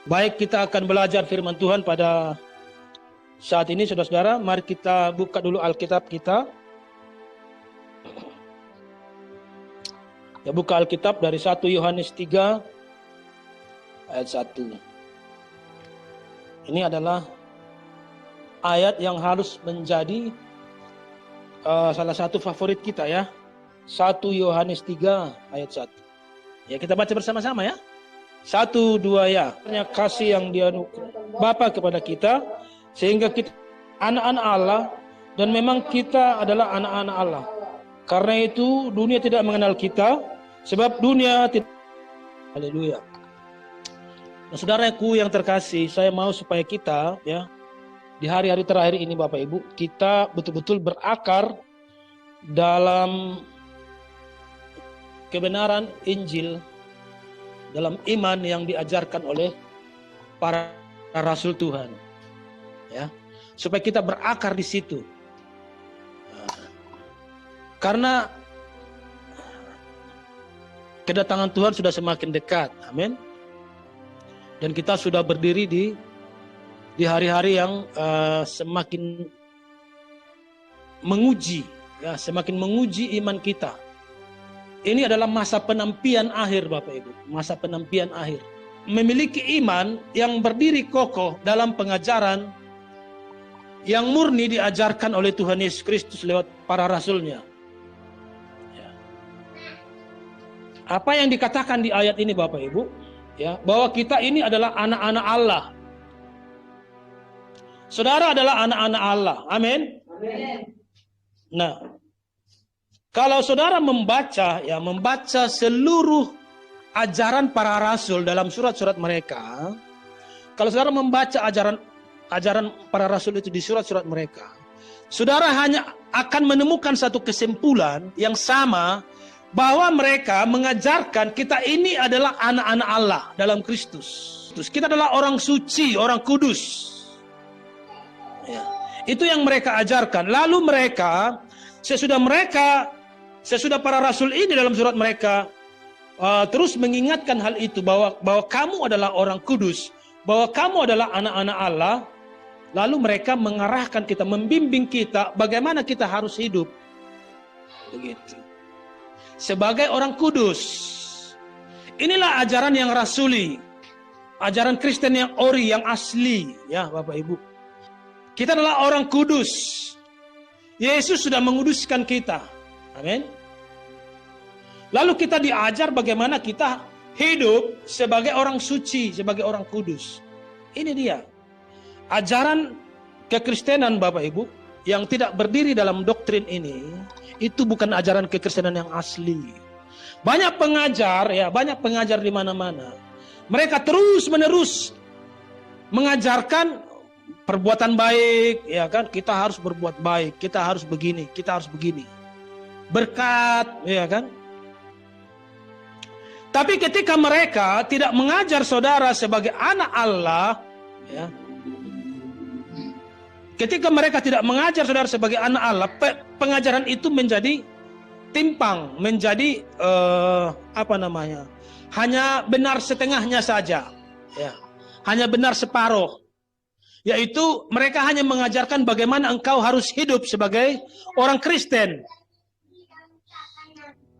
Baik, kita akan belajar firman Tuhan pada saat ini, saudara-saudara. Mari kita buka dulu Alkitab kita. Ya, buka Alkitab dari 1 Yohanes 3 ayat 1. Ini adalah ayat yang harus menjadi salah satu favorit kita ya. 1 Yohanes 3 ayat 1. Ya, kita baca bersama-sama ya. 1, 2 ya. Kasih yang dianugerahkan Bapa kepada kita, sehingga kita anak-anak Allah, dan memang kita adalah anak-anak Allah. Karena itu dunia tidak mengenal kita, sebab dunia tidak. Haleluya. Nah, saudaraku yang terkasih, saya mau supaya kita ya di hari-hari terakhir ini Bapak Ibu, kita betul-betul berakar dalam kebenaran Injil, dalam iman yang diajarkan oleh para rasul Tuhan, ya, supaya kita berakar di situ. Karena kedatangan Tuhan sudah semakin dekat, amin. Dan kita sudah berdiri di hari-hari yang semakin menguji, ya, semakin menguji iman kita. Ini adalah masa penantian akhir Bapak Ibu, masa penantian akhir. Memiliki iman yang berdiri kokoh dalam pengajaran yang murni diajarkan oleh Tuhan Yesus Kristus lewat para rasulnya. Ya. Apa yang dikatakan di ayat ini Bapak Ibu, ya, bahwa kita ini adalah anak-anak Allah. Saudara adalah anak-anak Allah, amin. Nah, kalau saudara membaca seluruh ajaran para rasul dalam surat-surat mereka, kalau saudara membaca ajaran para rasul itu di surat-surat mereka, saudara hanya akan menemukan satu kesimpulan yang sama, bahwa mereka mengajarkan kita ini adalah anak-anak Allah dalam Kristus. Kita adalah orang suci, orang kudus. Ya, itu yang mereka ajarkan. Lalu mereka, sesudah para rasul ini dalam surat mereka terus mengingatkan hal itu, bahwa kamu adalah orang kudus, bahwa kamu adalah anak-anak Allah. Lalu mereka mengarahkan kita, membimbing kita bagaimana kita harus hidup. Begitu. Sebagai orang kudus. Inilah ajaran yang rasuli, ajaran Kristen yang ori, yang asli, ya Bapak Ibu. Kita adalah orang kudus. Yesus sudah menguduskan kita. Amin. Lalu kita diajar bagaimana kita hidup sebagai orang suci, sebagai orang kudus. Ini dia. Ajaran kekristenan Bapak Ibu yang tidak berdiri dalam doktrin ini, itu bukan ajaran kekristenan yang asli. Banyak pengajar di mana-mana. Mereka terus-menerus mengajarkan perbuatan baik, ya kan? Kita harus berbuat baik, kita harus begini, kita harus begini. Berkat, ya kan? Tapi ketika mereka tidak mengajar saudara sebagai anak Allah, ya. Ketika mereka tidak mengajar saudara sebagai anak Allah, pengajaran itu menjadi timpang, menjadi hanya benar setengahnya saja, ya. Hanya benar separuh. Yaitu mereka hanya mengajarkan bagaimana engkau harus hidup sebagai orang Kristen.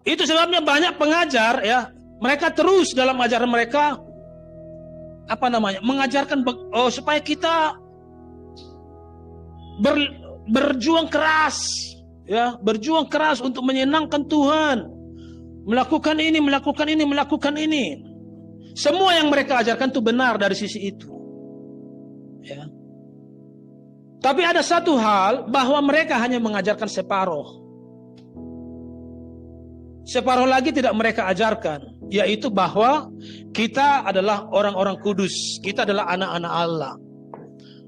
Itu sebabnya banyak pengajar, ya, mereka terus dalam ajaran mereka mengajarkan supaya kita berjuang keras, ya, berjuang keras untuk menyenangkan Tuhan, melakukan ini, melakukan ini, melakukan ini. Semua yang mereka ajarkan itu benar dari sisi itu, ya. Tapi ada satu hal, bahwa mereka hanya mengajarkan separuh. Separuh lagi tidak mereka ajarkan, yaitu bahwa kita adalah orang-orang kudus, kita adalah anak-anak Allah.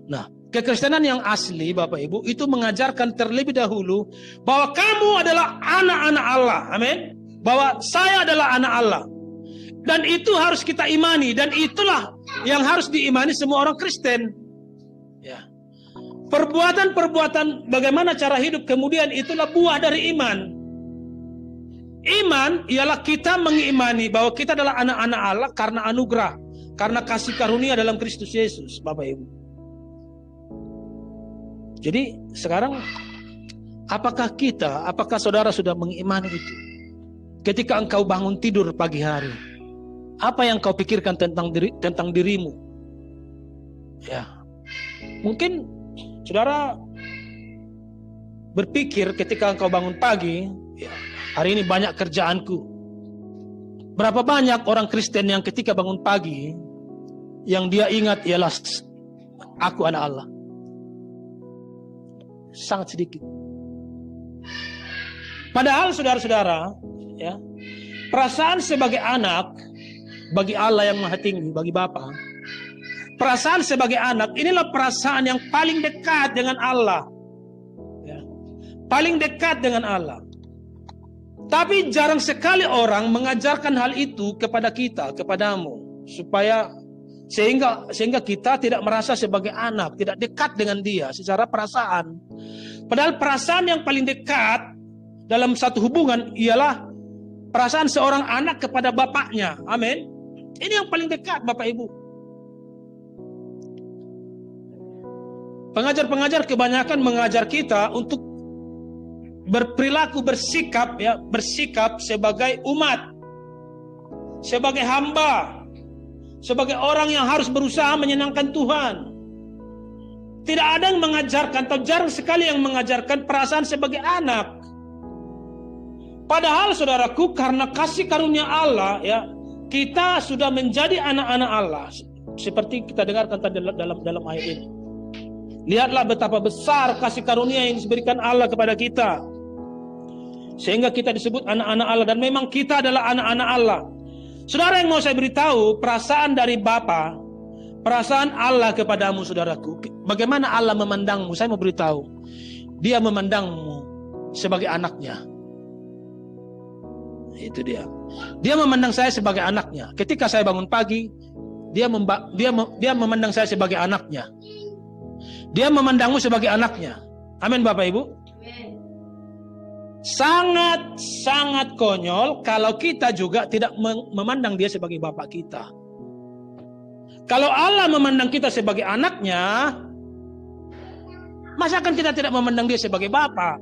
Nah, kekristenan yang asli Bapak Ibu itu mengajarkan terlebih dahulu bahwa kamu adalah anak-anak Allah, amin. Bahwa saya adalah anak Allah. Dan itu harus kita imani, dan itulah yang harus diimani semua orang Kristen. Ya. Perbuatan-perbuatan bagaimana cara hidup kemudian itulah buah dari iman. Iman ialah kita mengimani bahwa kita adalah anak-anak Allah karena anugerah. karena kasih karunia dalam Kristus Yesus, Bapak Ibu. Jadi sekarang apakah saudara sudah mengimani itu? Ketika engkau bangun tidur pagi hari, apa yang kau pikirkan tentang dirimu? Ya, mungkin saudara berpikir ketika engkau bangun pagi, ya, hari ini banyak kerjaanku. Berapa banyak orang Kristen yang ketika bangun pagi, yang dia ingat ialah aku anak Allah? Sangat sedikit. Padahal saudara-saudara, ya, perasaan sebagai anak bagi Allah yang Maha Tinggi, bagi Bapa, perasaan sebagai anak inilah perasaan yang paling dekat dengan Allah, ya, paling dekat dengan Allah. Tapi jarang sekali orang mengajarkan hal itu kepada kita, kepadamu, supaya sehingga kita tidak merasa sebagai anak, tidak dekat dengan dia secara perasaan. Padahal perasaan yang paling dekat dalam satu hubungan ialah perasaan seorang anak kepada bapaknya. Amin. Ini yang paling dekat, Bapak Ibu. Pengajar-pengajar kebanyakan mengajar kita untuk berperilaku, bersikap sebagai umat, sebagai hamba, sebagai orang yang harus berusaha menyenangkan Tuhan. Tidak ada yang mengajarkan, atau jarang sekali yang mengajarkan perasaan sebagai anak. Padahal saudaraku, karena kasih karunia Allah, ya, kita sudah menjadi anak-anak Allah. Seperti kita dengarkan tadi dalam ayat ini. Lihatlah betapa besar kasih karunia yang diberikan Allah kepada kita, sehingga kita disebut anak-anak Allah. Dan memang kita adalah anak-anak Allah. Saudara, yang mau saya beritahu, perasaan dari Bapa, perasaan Allah kepadamu, saudaraku, bagaimana Allah memandangmu, saya mau beritahu. Dia memandangmu sebagai anaknya. Itu dia. Dia memandang saya sebagai anaknya. Ketika saya bangun pagi, dia memandang saya sebagai anaknya. Dia memandangmu sebagai anaknya. Amin, Bapak Ibu. Sangat konyol kalau kita juga tidak memandang dia sebagai bapak kita. Kalau Allah memandang kita sebagai anaknya, masakan kita tidak memandang dia sebagai bapak?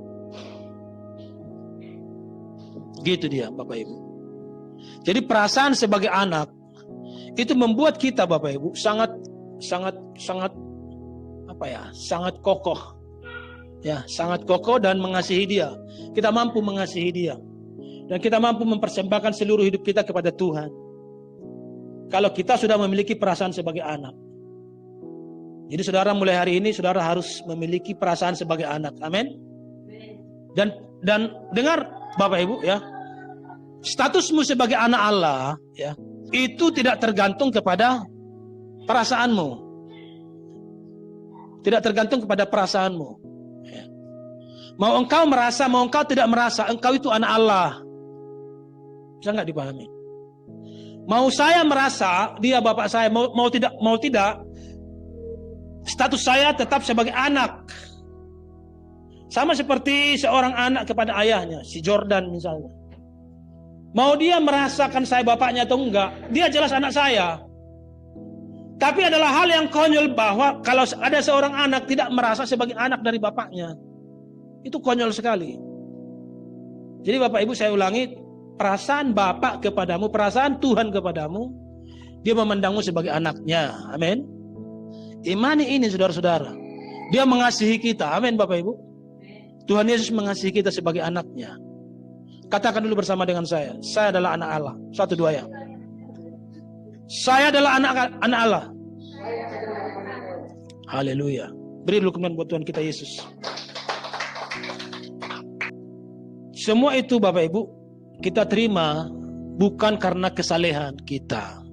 Gitu dia, Bapak Ibu. Jadi perasaan sebagai anak itu membuat kita, Bapak Ibu, sangat kokoh. Ya, sangat kokoh dan mengasihi dia. Kita mampu mengasihi dia. Dan kita mampu mempersembahkan seluruh hidup kita kepada Tuhan. Kalau kita sudah memiliki perasaan sebagai anak. Jadi saudara, mulai hari ini saudara harus memiliki perasaan sebagai anak. Amin. Dan dengar Bapak Ibu, ya. Statusmu sebagai anak Allah, ya, itu tidak tergantung kepada perasaanmu. Tidak tergantung kepada perasaanmu. Ya. Mau engkau merasa, mau engkau tidak merasa, engkau itu anak Allah. Bisa nggak dipahami? Mau saya merasa dia bapak saya, mau tidak, status saya tetap sebagai anak. Sama seperti seorang anak kepada ayahnya, si Jordan misalnya. Mau dia merasakan saya bapaknya atau enggak, dia jelas anak saya. Tapi adalah hal yang konyol bahwa kalau ada seorang anak tidak merasa sebagai anak dari bapaknya, itu konyol sekali. Jadi Bapak Ibu, saya ulangi, perasaan Bapak kepadamu, perasaan Tuhan kepadamu, dia memandangmu sebagai anaknya. Amin. Imani ini, saudara-saudara. Dia mengasihi kita. Amin, Bapak Ibu. Tuhan Yesus mengasihi kita sebagai anaknya. Katakan dulu bersama dengan saya adalah anak Allah. 1, 2 ya. Saya adalah anak Allah. Haleluya. Beri dulu kemuliaan buat Tuhan kita Yesus. Semua itu Bapak Ibu kita terima bukan karena kesalehan kita.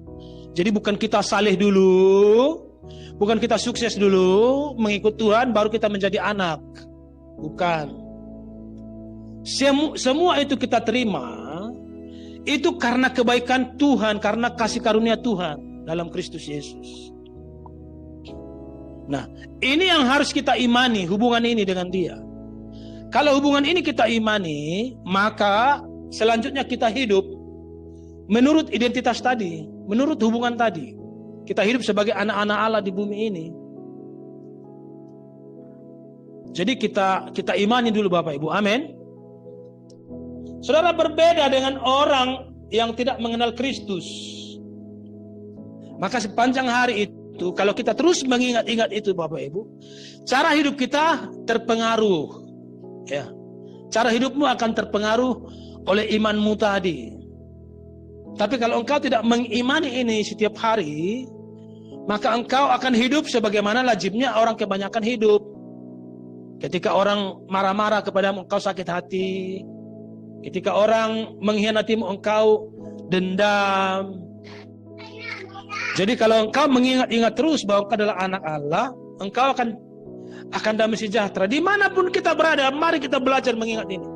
Jadi bukan kita saleh dulu, bukan kita sukses dulu mengikut Tuhan baru kita menjadi anak. Bukan. Semua itu kita terima itu karena kebaikan Tuhan, karena kasih karunia Tuhan dalam Kristus Yesus. Nah, ini yang harus kita imani, hubungan ini dengan Dia. Kalau hubungan ini kita imani, maka selanjutnya kita hidup menurut identitas tadi, menurut hubungan tadi. Kita hidup sebagai anak-anak Allah di bumi ini. Jadi kita imani dulu Bapak Ibu. Amin. Saudara, berbeda dengan orang yang tidak mengenal Kristus. Maka sepanjang hari itu, kalau kita terus mengingat-ingat itu Bapak Ibu, cara hidup kita terpengaruh. Ya. Cara hidupmu akan terpengaruh oleh imanmu tadi. Tapi kalau engkau tidak mengimani ini setiap hari, maka engkau akan hidup sebagaimana lazimnya orang kebanyakan hidup. Ketika orang marah-marah kepadamu, engkau sakit hati. Ketika orang mengkhianatimu, engkau dendam. Jadi kalau engkau mengingat-ingat terus bahwa engkau adalah anak Allah, engkau akan damai sejahtera. Dimanapun kita berada, mari kita belajar mengingat ini.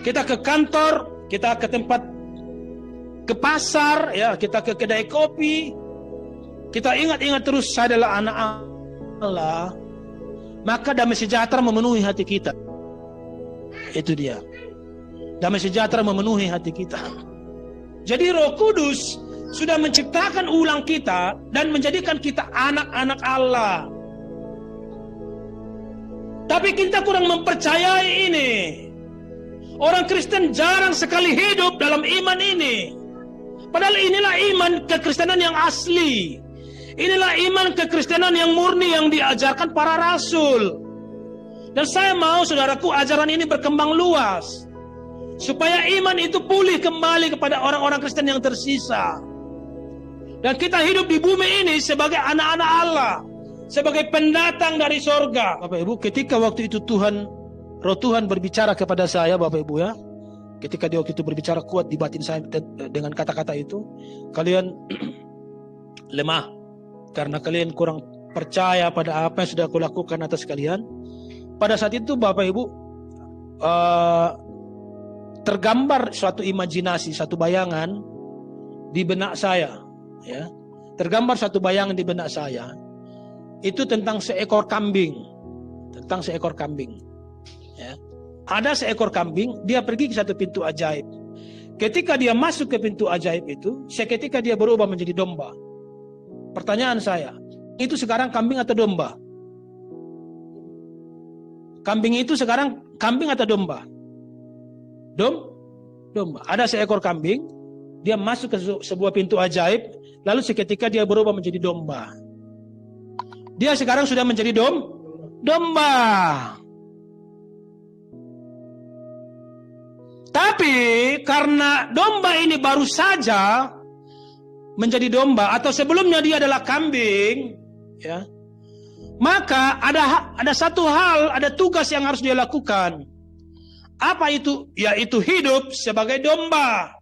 Kita ke kantor, kita ke tempat, ke pasar, ya, kita ke kedai kopi, kita ingat-ingat terus saya adalah anak Allah, maka damai sejahtera memenuhi hati kita. Itu dia. Damai sejahtera memenuhi hati kita. Jadi Roh Kudus sudah menciptakan ulang kita dan menjadikan kita anak-anak Allah. Tapi kita kurang mempercayai ini. Orang Kristen jarang sekali hidup dalam iman ini. Padahal inilah iman kekristenan yang asli. Inilah iman kekristenan yang murni yang diajarkan para rasul. Dan saya mau saudaraku ajaran ini berkembang luas. Supaya iman itu pulih kembali kepada orang-orang Kristen yang tersisa. Dan kita hidup di bumi ini sebagai anak-anak Allah. Sebagai pendatang dari sorga. Bapak Ibu, ketika waktu itu Roh Tuhan berbicara kepada saya, Bapak Ibu ya. Ketika dia waktu itu berbicara kuat di batin saya dengan kata-kata itu. Kalian lemah. Karena kalian kurang percaya pada apa yang sudah aku lakukan atas kalian. Pada saat itu Bapak Ibu, tergambar suatu imajinasi, satu bayangan di benak saya. Ya. Tergambar satu bayangan di benak saya. Itu tentang seekor kambing. Tentang seekor kambing. Ya. Ada seekor kambing, dia pergi ke satu pintu ajaib. Ketika dia masuk ke pintu ajaib itu, seketika dia berubah menjadi domba. Pertanyaan saya, itu sekarang kambing atau domba? Kambing itu sekarang kambing atau domba? Domba. Ada seekor kambing, dia masuk ke sebuah pintu ajaib, lalu seketika dia berubah menjadi domba. Dia sekarang sudah menjadi domba. Tapi karena domba ini baru saja menjadi domba atau sebelumnya dia adalah kambing, ya. Maka ada satu hal, ada tugas yang harus dia lakukan. Apa itu? Yaitu hidup sebagai domba.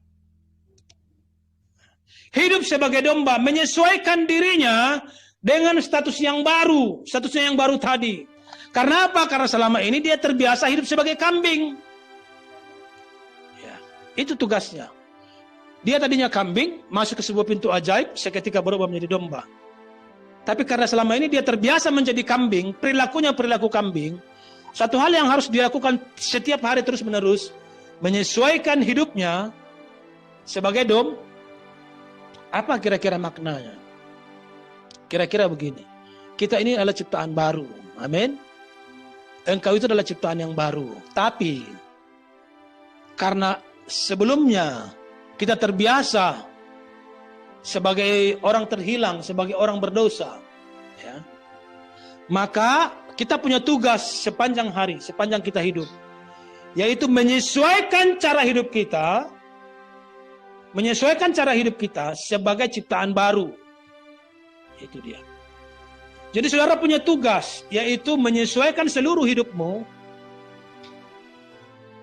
Hidup sebagai domba, menyesuaikan dirinya dengan status yang baru, statusnya yang baru tadi. Karena apa? Karena selama ini dia terbiasa hidup sebagai kambing. Itu tugasnya. Dia tadinya kambing, masuk ke sebuah pintu ajaib, seketika berubah menjadi domba. Tapi karena selama ini dia terbiasa menjadi kambing, perilakunya perilaku kambing, satu hal yang harus dilakukan setiap hari terus menerus, menyesuaikan hidupnya sebagai apa kira-kira maknanya? Kira-kira begini, kita ini adalah ciptaan baru, amin. Engkau itu adalah ciptaan yang baru, tapi karena sebelumnya kita terbiasa sebagai orang terhilang, sebagai orang berdosa, ya. Maka kita punya tugas sepanjang hari, sepanjang kita hidup, yaitu menyesuaikan cara hidup kita, sebagai ciptaan baru. Itu dia. Jadi saudara punya tugas, yaitu menyesuaikan seluruh hidupmu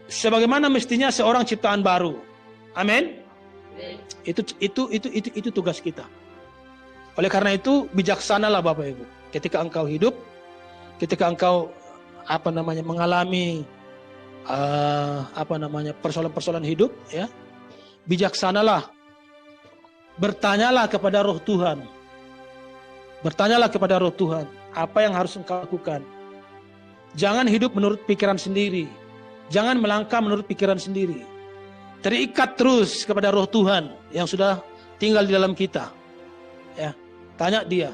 sebagaimana mestinya seorang ciptaan baru. Amin. Itu tugas kita. Oleh karena itu bijaksanalah Bapak Ibu. Ketika engkau hidup, ketika engkau mengalami persoalan-persoalan hidup, ya, bijaksanalah. Bertanyalah kepada Roh Tuhan. Bertanyalah kepada Roh Tuhan, apa yang harus engkau lakukan. Jangan hidup menurut pikiran sendiri. Jangan melangkah menurut pikiran sendiri. Terikat terus kepada Roh Tuhan yang sudah tinggal di dalam kita. Tanya dia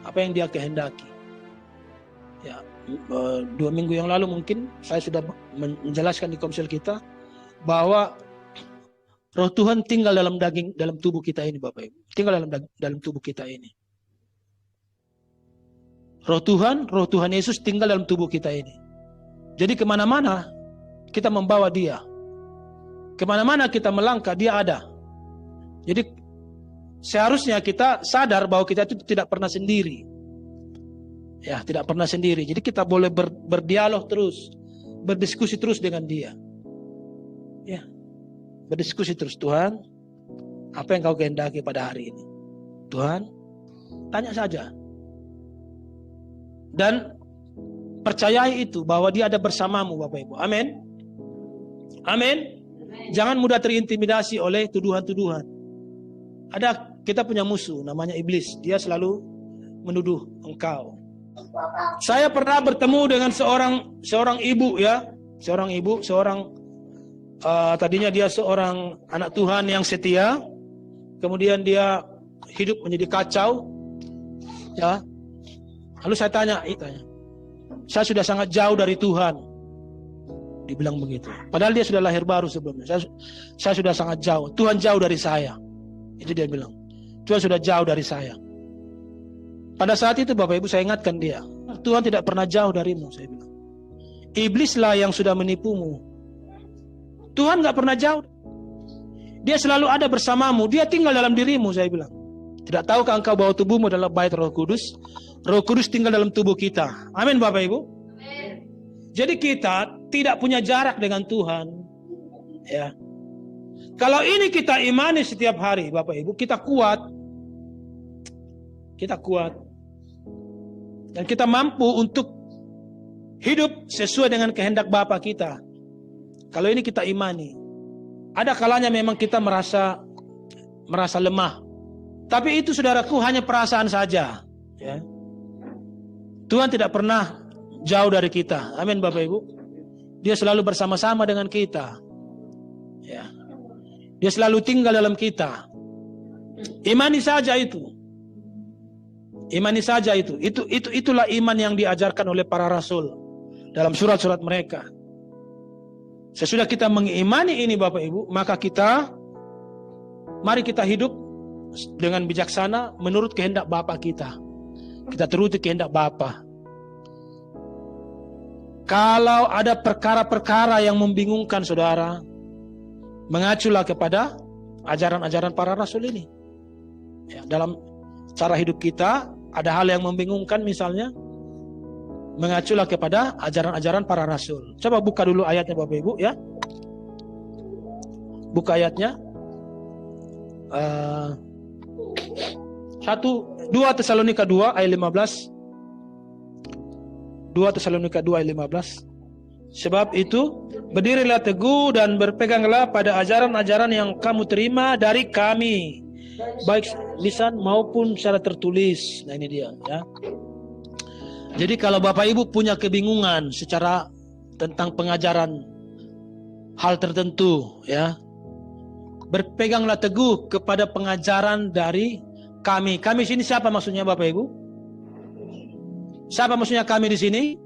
apa yang dia kehendaki. Ya, 2 minggu yang lalu mungkin saya sudah menjelaskan di komsel kita bahwa Roh Tuhan tinggal dalam tubuh kita ini, Bapak Ibu. Tinggal dalam tubuh kita ini. Roh Tuhan Yesus tinggal dalam tubuh kita ini. Jadi kemana-mana kita membawa dia. Kemana-mana kita melangkah, dia ada. Jadi seharusnya kita sadar bahwa kita itu tidak pernah sendiri. Ya, tidak pernah sendiri. Jadi kita boleh berdialog terus, berdiskusi terus dengan dia. Ya, berdiskusi terus. Tuhan, apa yang kau kehendaki pada hari ini? Tuhan, tanya saja. Dan percayai itu bahwa dia ada bersamamu, Bapak Ibu. Amin. Amin. Jangan mudah terintimidasi oleh tuduhan-tuduhan. Kita punya musuh namanya iblis. Dia selalu menuduh engkau. Saya pernah bertemu dengan seorang ibu, ya. Tadinya dia seorang anak Tuhan yang setia. Kemudian dia hidup menjadi kacau. Ya. Lalu saya tanya, saya sudah sangat jauh dari Tuhan. Dibilang begitu. Padahal dia sudah lahir baru sebelumnya. Saya sudah sangat jauh. Tuhan jauh dari saya. Itu dia bilang. Tuhan sudah jauh dari saya. Pada saat itu Bapak Ibu saya ingatkan dia. Tuhan tidak pernah jauh darimu, saya bilang. Iblislah yang sudah menipumu. Tuhan gak pernah jauh. Dia selalu ada bersamamu. Dia tinggal dalam dirimu, saya bilang. Tidak tahukah engkau bahwa tubuhmu adalah bait Roh Kudus? Roh Kudus tinggal dalam tubuh kita. Amin Bapak Ibu. Amin. Jadi kita tidak punya jarak dengan Tuhan. Ya. Kalau ini kita imani setiap hari Bapak Ibu, kita kuat. Kita kuat. Dan kita mampu untuk hidup sesuai dengan kehendak Bapa kita. Kalau ini kita imani. Ada kalanya memang kita merasa lemah. Tapi itu saudaraku hanya perasaan saja. Ya. Tuhan tidak pernah jauh dari kita. Amin Bapak Ibu. Dia selalu bersama-sama dengan kita. Ya. Dia selalu tinggal dalam kita. Imani saja itu. Imani saja itu. Itulah iman yang diajarkan oleh para rasul dalam surat-surat mereka. Sesudah kita mengimani ini Bapak Ibu, maka mari kita hidup dengan bijaksana menurut kehendak Bapa kita. Kita turuti kehendak Bapa. Kalau ada perkara-perkara yang membingungkan saudara, mengaculah kepada ajaran-ajaran para rasul ini. Ya, dalam cara hidup kita ada hal yang membingungkan misalnya, mengaculah kepada ajaran-ajaran para rasul. Coba buka dulu ayatnya Bapak Ibu ya. Buka ayatnya. 2 Tesalonika 2 ayat 15. 2 Tesalonika 2 ayat 15. Sebab itu berdirilah teguh dan berpeganglah pada ajaran-ajaran yang kamu terima dari kami, baik lisan maupun secara tertulis. Nah ini dia ya. Jadi kalau Bapak Ibu punya kebingungan tentang pengajaran hal tertentu ya, berpeganglah teguh kepada pengajaran dari kami. Kami sini siapa maksudnya Bapak Ibu? Siapa maksudnya kami di sini?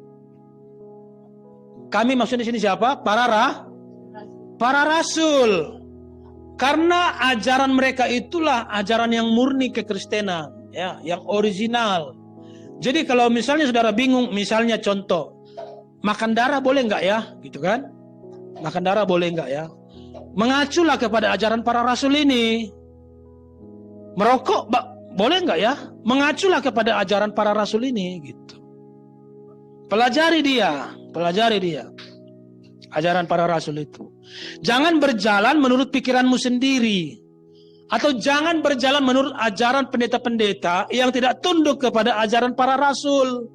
Kami maksudnya di sini siapa? Para rasul. Karena ajaran mereka itulah ajaran yang murni kekristenan, ya, yang original. Jadi kalau misalnya saudara bingung, misalnya contoh, makan darah boleh nggak ya, gitu kan? Makan darah boleh nggak ya? Mengaculah kepada ajaran para rasul ini. Merokok boleh nggak ya? Mengaculah kepada ajaran para rasul ini, gitu. Pelajari dia ajaran para rasul itu. Jangan berjalan menurut pikiranmu sendiri, atau jangan berjalan menurut ajaran pendeta-pendeta yang tidak tunduk kepada ajaran para rasul.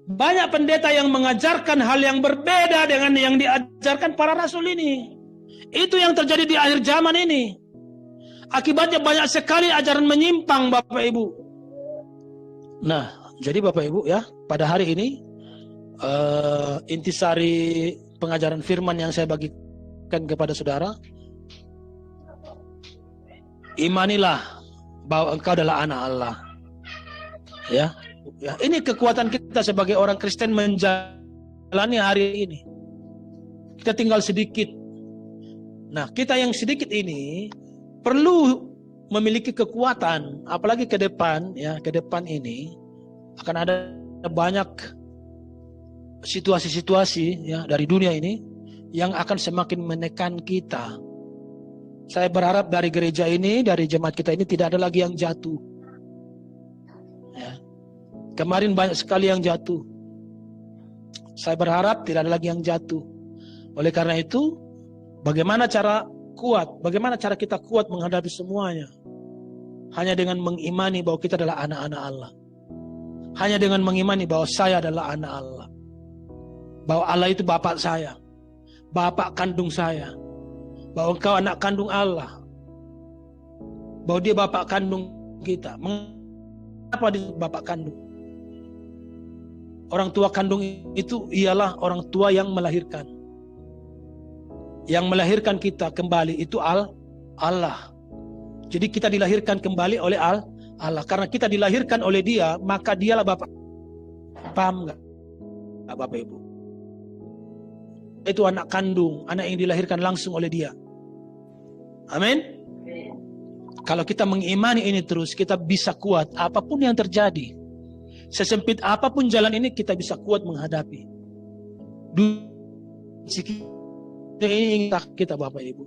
Banyak pendeta yang mengajarkan hal yang berbeda dengan yang diajarkan para rasul ini. Itu yang terjadi di akhir zaman ini. Akibatnya banyak sekali ajaran menyimpang Bapak Ibu. Nah, jadi Bapak Ibu ya, pada hari ini intisari pengajaran firman yang saya bagikan kepada saudara, imanilah bahwa engkau adalah anak Allah. Ya, ini kekuatan kita sebagai orang Kristen menjalani hari ini. Kita tinggal sedikit. Nah, kita yang sedikit ini perlu memiliki kekuatan, apalagi ke depan, ya, ke depan ini akan ada banyak situasi-situasi, ya, dari dunia ini yang akan semakin menekan kita. Saya berharap dari gereja ini, dari jemaat kita ini tidak ada lagi yang jatuh. Ya. Kemarin banyak sekali yang jatuh. Saya berharap tidak ada lagi yang jatuh. Oleh karena itu, bagaimana cara kuat? Bagaimana cara kita kuat menghadapi semuanya? Hanya dengan mengimani bahwa kita adalah anak-anak Allah. Hanya dengan mengimani bahwa saya adalah anak Allah. Bahwa Allah itu Bapak saya. Bapak kandung saya. Bahwa engkau anak kandung Allah. Bahwa dia Bapak kandung kita. Mengapa dia Bapak kandung? Orang tua kandung itu ialah orang tua yang melahirkan. Yang melahirkan kita kembali itu Allah. Jadi kita dilahirkan kembali oleh Allah. Karena kita dilahirkan oleh Dia, maka Dialah Bapak. Paham nggak, Bapak Ibu? Itu anak kandung, anak yang dilahirkan langsung oleh Dia. Amin. Kalau kita mengimani ini terus, kita bisa kuat apapun yang terjadi. Sesempit apapun jalan ini, kita bisa kuat menghadapi. Ini ingin kita, Bapak Ibu,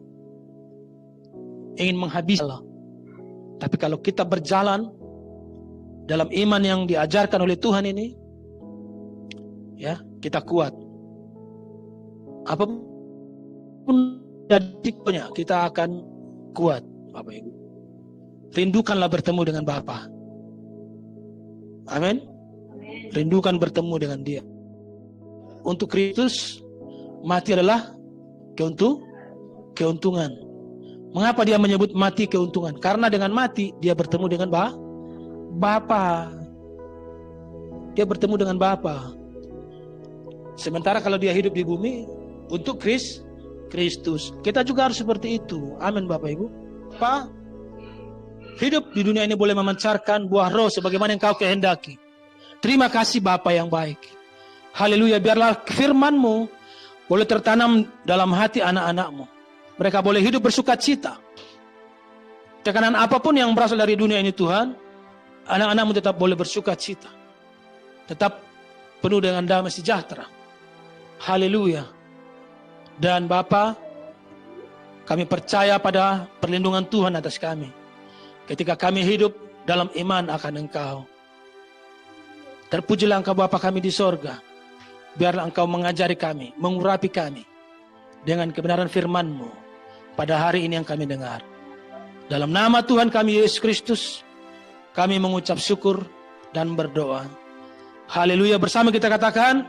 ingin menghabisi Allah. Tapi kalau kita berjalan dalam iman yang diajarkan oleh Tuhan ini, ya, kita kuat. Apapun jadinya, kita akan kuat, Bapak Ibu. Rindukanlah bertemu dengan Bapa. Amin. Rindukan bertemu dengan Dia. Untuk Kristus, mati adalah keuntungan. Mengapa dia menyebut mati keuntungan? Karena dengan mati dia bertemu dengan Bapa. Dia bertemu dengan Bapa. Sementara kalau dia hidup di bumi untuk Kristus, kita juga harus seperti itu. Amin, Bapak Ibu. Pak, hidup di dunia ini boleh memancarkan buah roh sebagaimana yang kau kehendaki. Terima kasih Bapa yang baik. Haleluya, biarlah firman-Mu boleh tertanam dalam hati anak-anak-Mu. Mereka boleh hidup bersuka cita. Tekanan apapun yang berasal dari dunia ini Tuhan, anak-anak-Mu tetap boleh bersuka cita. Tetap penuh dengan damai sejahtera. Haleluya. Dan Bapa, kami percaya pada perlindungan Tuhan atas kami. Ketika kami hidup dalam iman akan Engkau. Terpujilah Engkau Bapa kami di sorga. Biarlah Engkau mengajari kami, mengurapi kami dengan kebenaran firman-Mu pada hari ini yang kami dengar. Dalam nama Tuhan kami Yesus Kristus, kami mengucap syukur dan berdoa. Haleluya, bersama kita katakan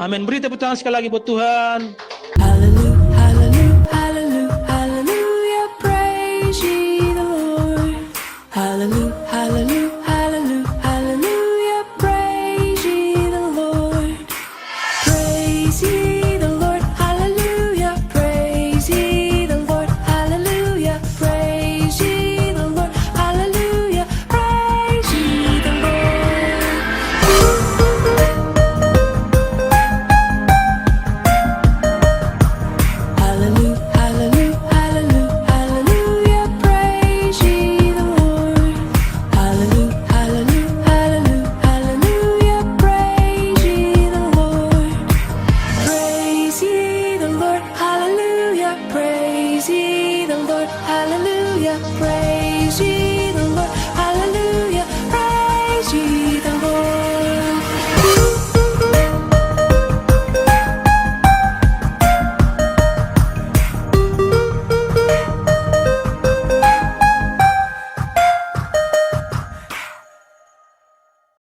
amin. Beri tepuk tangan sekali lagi buat Tuhan. Hallelujah, hallelujah, hallelujah, hallelujah, praise ye the Lord. Hallelujah, hallelujah, hallelujah, hallelujah, praise ye the Lord. Praise ye the Lord, hallelujah, praise ye the Lord, hallelujah, praise ye the Lord, hallelujah, praise ye the Lord. Hallelujah, hallelujah, hallelujah, hallelujah, praise ye the Lord. Hallelujah, hallelujah, hallelujah, hallelujah, praise ye the Lord. Praise ye the Lord, hallelujah, praise ye the Lord, hallelujah, praise